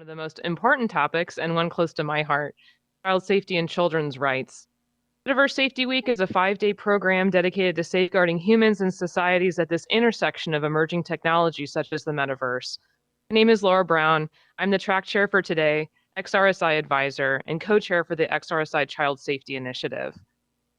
one of the most important topics and one close to my heart, child safety and children's rights. Metaverse Safety Week is a 5-day program dedicated to safeguarding humans and societies at this intersection of emerging technologies such as the metaverse. My name is Laura Brown. I'm the track chair for today, XRSI advisor, and co-chair for the XRSI Child Safety Initiative.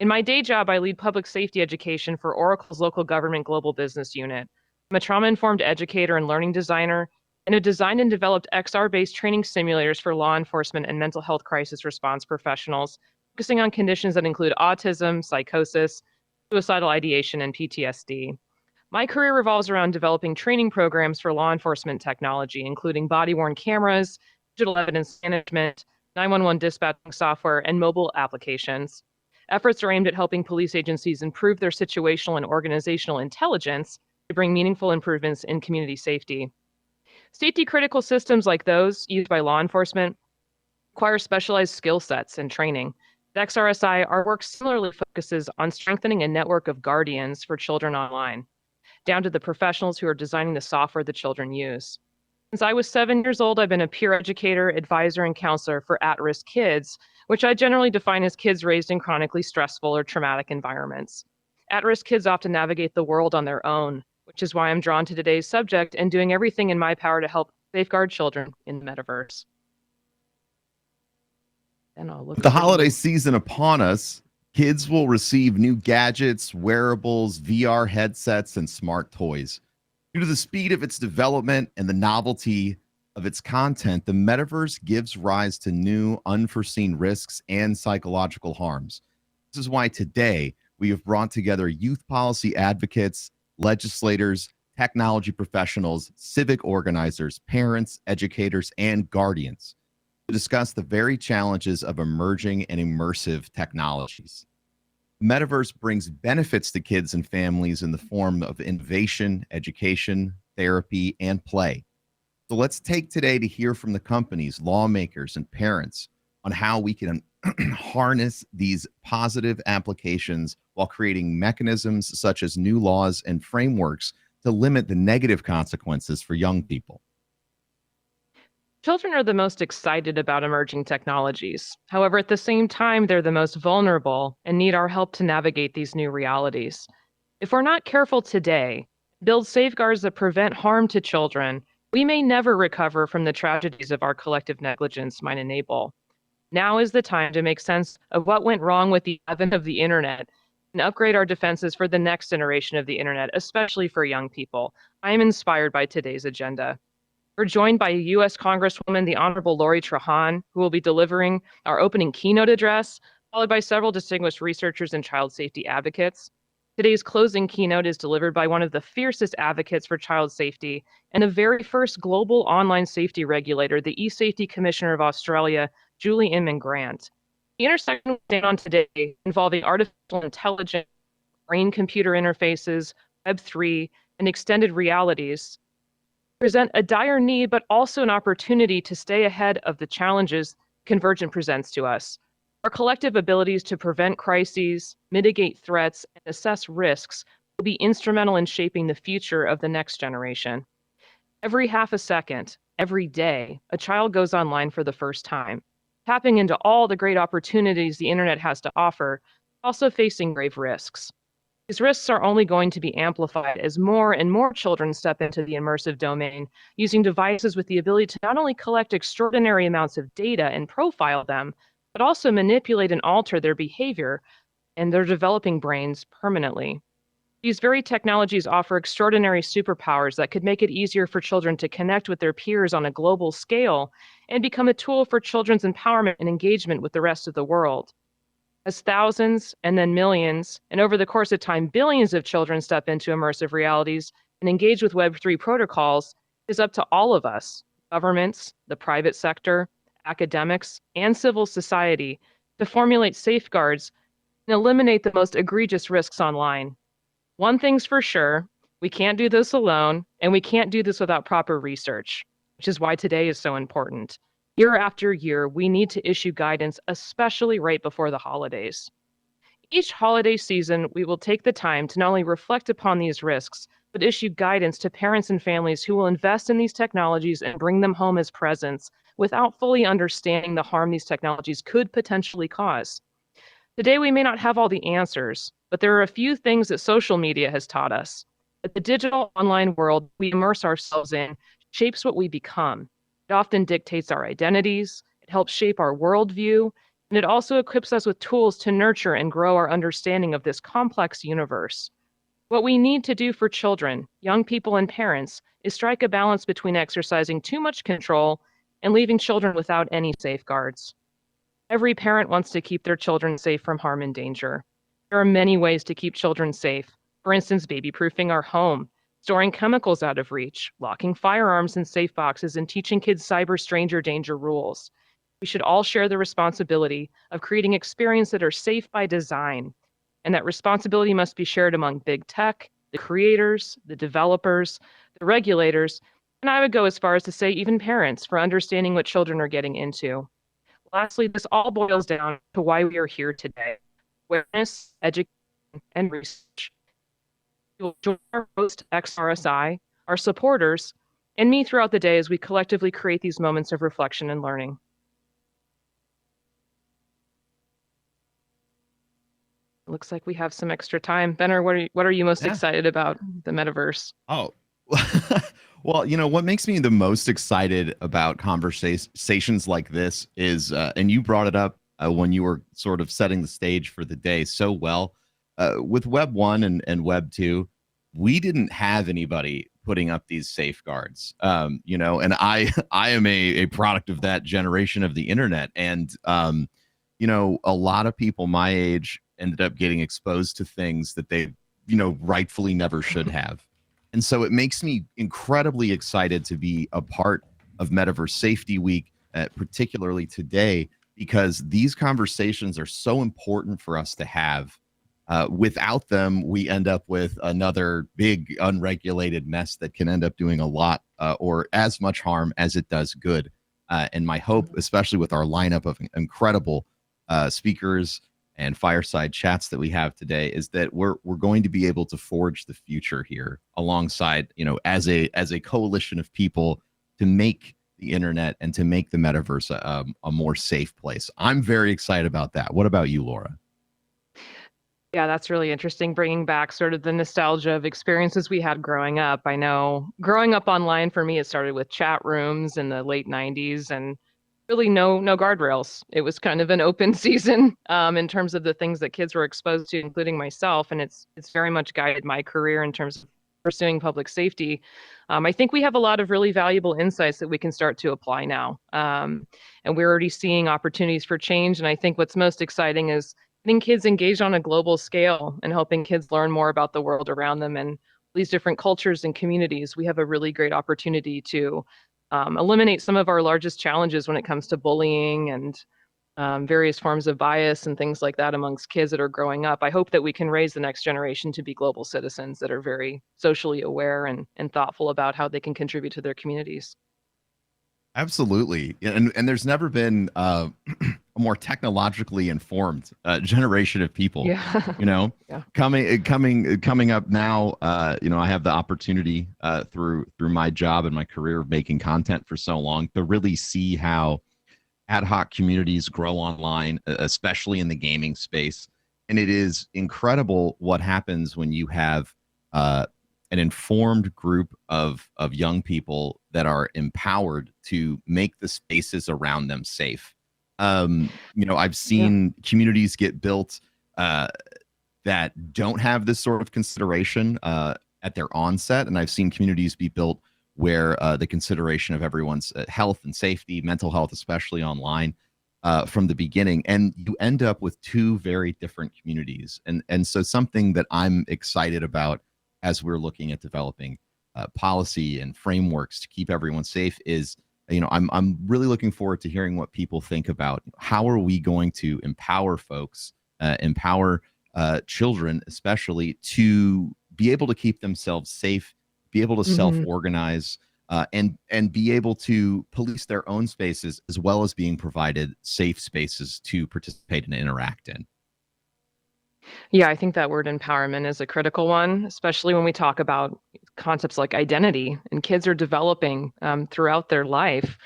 In my day job, I lead public safety education for Oracle's local government global business unit. I'm a trauma-informed educator and learning designer, and have designed and developed XR-based training simulators for law enforcement and mental health crisis response professionals, focusing on conditions that include autism, psychosis, suicidal ideation, and PTSD. My career revolves around developing training programs for law enforcement technology, including body-worn cameras, digital evidence management, 911 dispatching software, and mobile applications. Efforts are aimed at helping police agencies improve their situational and organizational intelligence to bring meaningful improvements in community safety. Safety-critical systems like those used by law enforcement require specialized skill sets and training. At XRSI, our work similarly focuses on strengthening a network of guardians for children online, down to the professionals who are designing the software that children use. Since I was 7 years old, I've been a peer educator, advisor, and counselor for at-risk kids, which I generally define as kids raised in chronically stressful or traumatic environments. At-risk kids often navigate the world on their own, which is why I'm drawn to today's subject and doing everything in my power to help safeguard children in the metaverse. With the holiday season upon us, kids will receive new gadgets, wearables, VR headsets, and smart toys. Due to the speed of its development and the novelty of its content, the metaverse gives rise to new, unforeseen risks and psychological harms. This is why today we have brought together youth policy advocates, legislators, technology professionals, civic organizers, parents, educators, and guardians to discuss the very challenges of emerging and immersive technologies. Metaverse brings benefits to kids and families in the form of innovation, education, therapy, and play. So let's take today to hear from the companies, lawmakers, and parents on how we can harness these positive applications while creating mechanisms such as new laws and frameworks to limit the negative consequences for young people. Children are the most excited about emerging technologies. However, at the same time, they're the most vulnerable and need our help to navigate these new realities. If we're not careful today, build safeguards that prevent harm to children, we may never recover from the tragedies of our collective negligence might enable. Now is the time to make sense of what went wrong with the advent of the internet and upgrade our defenses for the next generation of the internet, especially for young people. I am inspired by today's agenda. We're joined by U.S. Congresswoman, the Honorable Lori Trahan, who will be delivering our opening keynote address, followed by several distinguished researchers and child safety advocates. Today's closing keynote is delivered by one of the fiercest advocates for child safety and the very first global online safety regulator, the eSafety Commissioner of Australia, Julie Inman-Grant. The intersection on today involving artificial intelligence, brain-computer interfaces, Web3, and extended realities present a dire need, but also an opportunity to stay ahead of the challenges convergence presents to us. Our collective abilities to prevent crises, mitigate threats, and assess risks will be instrumental in shaping the future of the next generation. Every half a second, every day, a child goes online for the first time, tapping into all the great opportunities the internet has to offer, also facing grave risks. These risks are only going to be amplified as more and more children step into the immersive domain, using devices with the ability to not only collect extraordinary amounts of data and profile them, but also manipulate and alter their behavior and their developing brains permanently. These very technologies offer extraordinary superpowers that could make it easier for children to connect with their peers on a global scale and become a tool for children's empowerment and engagement with the rest of the world. As thousands and then millions, and over the course of time, billions of children step into immersive realities and engage with Web3 protocols, it is up to all of us, governments, the private sector, academics, and civil society, to formulate safeguards and eliminate the most egregious risks online. One thing's for sure, we can't do this alone, and we can't do this without proper research, which is why today is so important. Year after year, we need to issue guidance, especially right before the holidays. Each holiday season, we will take the time to not only reflect upon these risks, but issue guidance to parents and families who will invest in these technologies and bring them home as presents without fully understanding the harm these technologies could potentially cause. Today, we may not have all the answers, but there are a few things that social media has taught us. That the digital online world we immerse ourselves in shapes what we become. It often dictates our identities, it helps shape our worldview, and it also equips us with tools to nurture and grow our understanding of this complex universe. What we need to do for children, young people, and parents is strike a balance between exercising too much control and leaving children without any safeguards. Every parent wants to keep their children safe from harm and danger. There are many ways to keep children safe. For instance, baby-proofing our home, storing chemicals out of reach, locking firearms in safe boxes, and teaching kids cyber stranger danger rules. We should all share the responsibility of creating experiences that are safe by design. And that responsibility must be shared among big tech, the creators, the developers, the regulators, and I would go as far as to say even parents for understanding what children are getting into. Lastly, this all boils down to why we are here today: awareness, education, and research. You will join our host, XRSI, our supporters, and me throughout the day as we collectively create these moments of reflection and learning. Looks like we have some extra time. Benner, what are you most excited about the metaverse? Oh, well, what makes me the most excited about conversations like this is, and you brought it up when you were sort of setting the stage for the day so well, with Web 1 and Web 2, we didn't have anybody putting up these safeguards, and I am a product of that generation of the internet. And, a lot of people my age ended up getting exposed to things that they, rightfully never should have. And so it makes me incredibly excited to be a part of Metaverse Safety Week, particularly today, because these conversations are so important for us to have. Without them, we end up with another big unregulated mess that can end up doing a lot or as much harm as it does good. And my hope, especially with our lineup of incredible speakers and fireside chats that we have today, is that we're going to be able to forge the future here alongside, as a coalition of people to make the internet and to make the metaverse a more safe place. I'm very excited about that. What about you, Laura? Yeah, that's really interesting, bringing back sort of the nostalgia of experiences we had growing up. I know growing up online for me, it started with chat rooms in the late 90s and really no guardrails. It was kind of an open season in terms of the things that kids were exposed to, including myself, and it's very much guided my career in terms of pursuing public safety. I think we have a lot of really valuable insights that we can start to apply now, and we're already seeing opportunities for change. And I think what's most exciting is getting kids engaged on a global scale and helping kids learn more about the world around them and these different cultures and communities. We have a really great opportunity to eliminate some of our largest challenges when it comes to bullying and various forms of bias and things like that amongst kids that are growing up. I hope that we can raise the next generation to be global citizens that are very socially aware and thoughtful about how they can contribute to their communities. Absolutely. And there's never been a more technologically informed generation of people. Yeah. Yeah. Coming up now, I have the opportunity through my job and my career of making content for so long to really see how ad hoc communities grow online, especially in the gaming space. And it is incredible what happens when you have an informed group of young people that are empowered to make the spaces around them safe. I've seen communities get built that don't have this sort of consideration at their onset, and I've seen communities be built where the consideration of everyone's health and safety, mental health, especially online, from the beginning, and you end up with two very different communities. And so something that I'm excited about as we're looking at developing policy and frameworks to keep everyone safe is, I'm really looking forward to hearing what people think about how are we going to empower folks, empower children, especially to be able to keep themselves safe, be able to self-organize, and be able to police their own spaces, as well as being provided safe spaces to participate and interact in. Yeah, I think that word empowerment is a critical one, especially when we talk about concepts like identity and kids are developing throughout their life.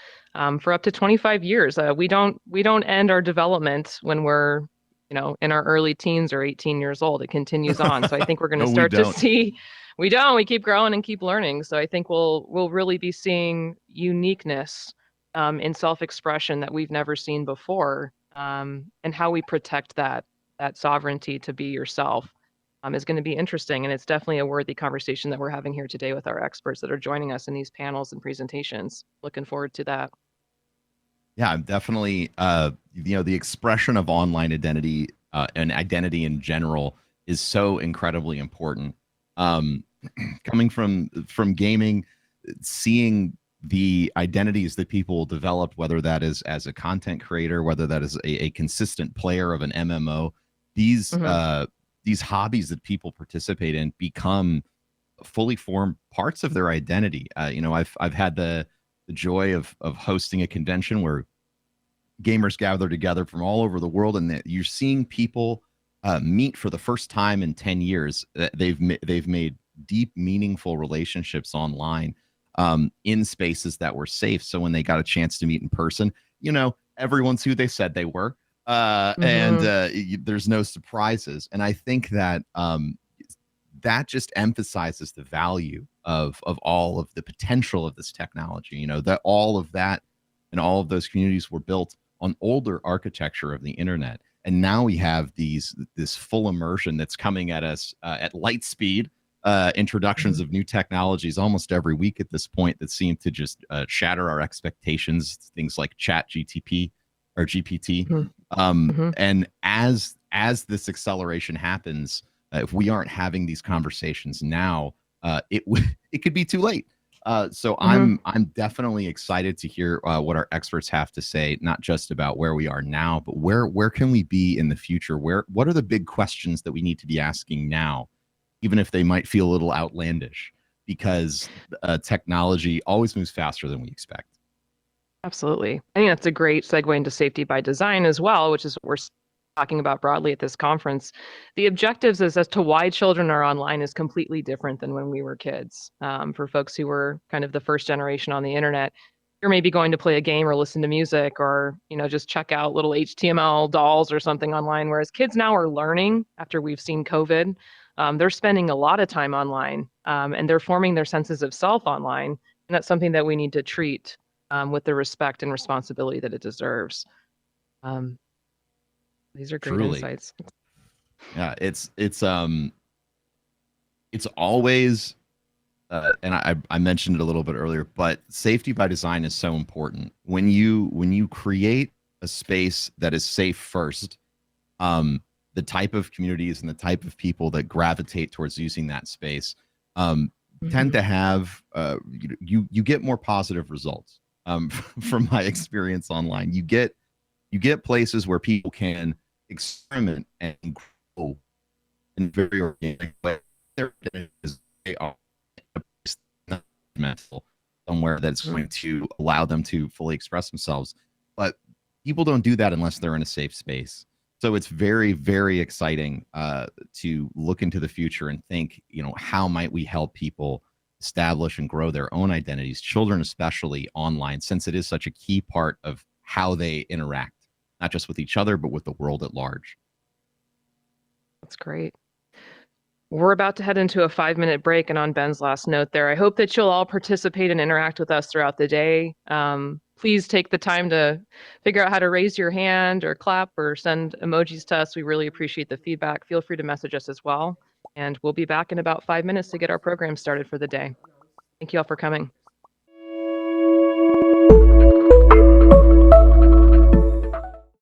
for up to 25 years. We don't end our development when we're in our early teens or 18 years old. It continues on. So I think we're going to No, we start to don't. see. We don't. We keep growing and keep learning. So I think we'll really be seeing uniqueness in self-expression that we've never seen before, and how we protect that sovereignty to be yourself is going to be interesting. And it's definitely a worthy conversation that we're having here today with our experts that are joining us in these panels and presentations. Looking forward to that. Yeah, I'm definitely, the expression of online identity and identity in general is so incredibly important. Um, coming from gaming, seeing the identities that people develop, whether that is as a content creator, whether that is a consistent player of an MMO, these Hmm. these hobbies that people participate in become fully formed parts of their identity. I've had the joy of hosting a convention where gamers gather together from all over the world, and that you're seeing people meet for the first time in 10 years. They've made deep, meaningful relationships online in spaces that were safe. So when they got a chance to meet in person, everyone's who they said they were, and Hmm. there's no surprises. And I think that that just emphasizes the value of all of the potential of this technology. That all of that and all of those communities were built on older architecture of the internet, and now we have this full immersion that's coming at us at light speed. Introductions Hmm. of new technologies almost every week at this point that seem to just shatter our expectations. Things like Chat GTP or GPT, Hmm. Hmm. and as this acceleration happens, if we aren't having these conversations now, it could be too late. So Hmm. I'm definitely excited to hear what our experts have to say, not just about where we are now, but where can we be in the future? What are the big questions that we need to be asking now, even if they might feel a little outlandish, because technology always moves faster than we expect. Absolutely. I think that's a great segue into safety by design as well, which is what we're talking about broadly at this conference. The objectives as to why children are online is completely different than when we were kids. For folks who were kind of the first generation on the internet, you're maybe going to play a game or listen to music or just check out little HTML dolls or something online. Whereas kids now are learning after we've seen COVID. They're spending a lot of time online, and they're forming their senses of self online. And that's something that we need to treat with the respect and responsibility that it deserves. Um, these are great Truly, insights. yeah. It's always and I mentioned it a little bit earlier, but safety by design is so important. When you create a space that is safe first, the type of communities and the type of people that gravitate towards using that space um, tend Hmm. to have you get more positive results. From my experience online, you get places where people can experiment and grow in very organic way. They are mental somewhere that's Hmm. going to allow them to fully express themselves. But people don't do that unless they're in a safe space. So it's very, very exciting to look into the future and think, how might we help people establish and grow their own identities, children especially online, since it is such a key part of how they interact, not just with each other, but with the world at large. That's great. We're about to head into a 5-minute break, and on Ben's last note there, I hope that you'll all participate and interact with us throughout the day. Please take the time to figure out how to raise your hand or clap or send emojis to us. We really appreciate the feedback. Feel free to message us as well. And we'll be back in about 5 minutes to get our program started for the day. Thank you all for coming.